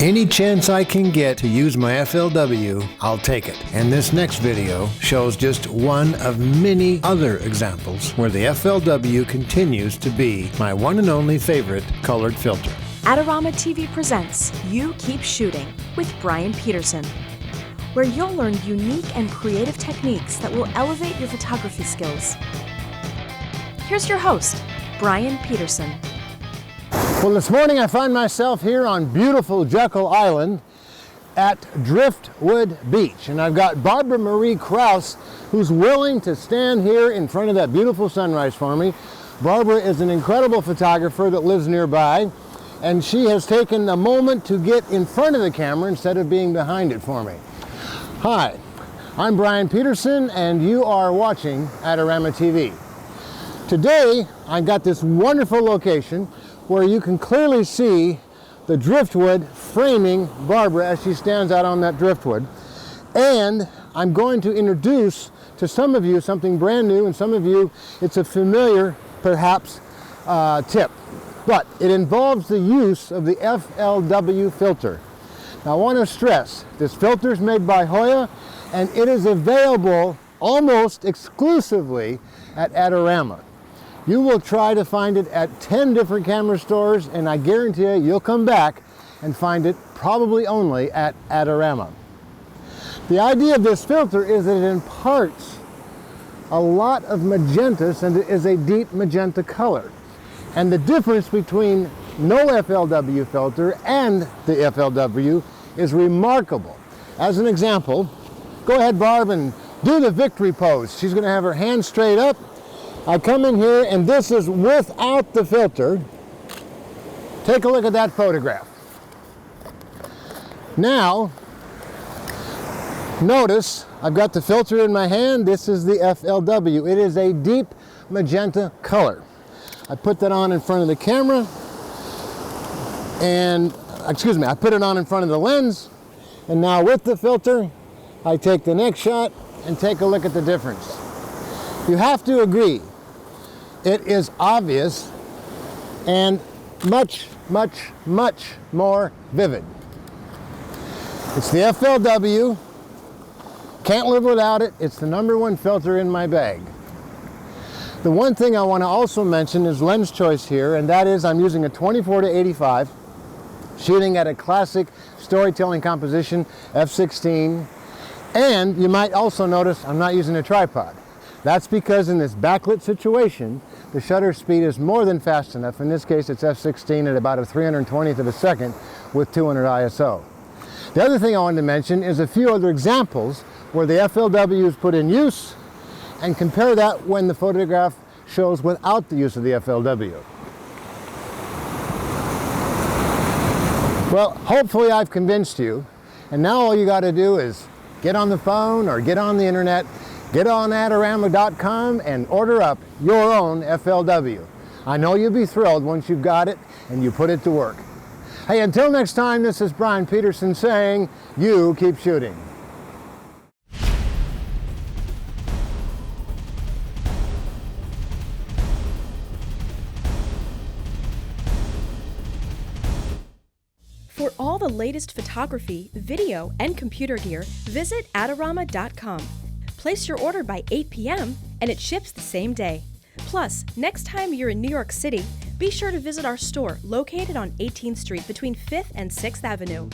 Any chance I can get to use my FLW, I'll take it. And this next video shows just one of many other examples where the FLW continues to be my one and only favorite colored filter. AdoramaTV presents You Keep Shooting with Bryan Peterson, where you'll learn unique and creative techniques that will elevate your photography skills. Here's your host, Bryan Peterson. Well, this morning I find myself here on beautiful Jekyll Island at Driftwood Beach, and I've got Barbara Marie Krause, who's willing to stand here in front of that beautiful sunrise for me. Barbara is an incredible photographer that lives nearby, and she has taken a moment to get in front of the camera instead of being behind it for me. Hi, I'm Bryan Peterson, and you are watching AdoramaTV. Today, I've got this wonderful location where you can clearly see the driftwood framing Barbara as she stands out on that driftwood. And I'm going to introduce to some of you something brand new, and some of you it's a familiar, perhaps, tip. But it involves the use of the FLW filter. Now I want to stress, this filter is made by Hoya, and it is available almost exclusively at Adorama. You will try to find it at 10 different camera stores, and I guarantee you, you'll come back and find it probably only at Adorama. The idea of this filter is that it imparts a lot of magentas, and it is a deep magenta color. And the difference between no FLW filter and the FLW is remarkable. As an example, go ahead, Barb, and do the victory pose. She's going to have her hands straight up. I come in here, and this is without the filter. Take a look at that photograph. Now, notice I've got the filter in my hand. This is the FLW. It is a deep magenta color. I put that on in front of the camera, and, I put it on in front of the lens, and now with the filter, I take the next shot and take a look at the difference. You have to agree, it is obvious and much, much, much more vivid. It's the FLW, can't live without it. It's the #1 filter in my bag. The one thing I want to also mention is lens choice here, and that is I'm using a 24-85, shooting at a classic storytelling composition, f/16, and you might also notice I'm not using a tripod. That's because in this backlit situation, the shutter speed is more than fast enough. In this case, it's f/16 at about a 320th of a second with 200 ISO. The other thing I wanted to mention is a few other examples where the FLW is put in use, and compare that when the photograph shows without the use of the FLW. Well, hopefully I've convinced you, and now all you got to do is get on the phone or get on the internet, get on Adorama.com and order up your own FLW. I know you'll be thrilled once you've got it and you put it to work. Hey, until next time, this is Bryan Peterson saying, you keep shooting. For all the latest photography, video, and computer gear, visit Adorama.com. Place your order by 8 p.m. and it ships the same day. Plus, next time you're in New York City, be sure to visit our store located on 18th Street between 5th and 6th Avenue.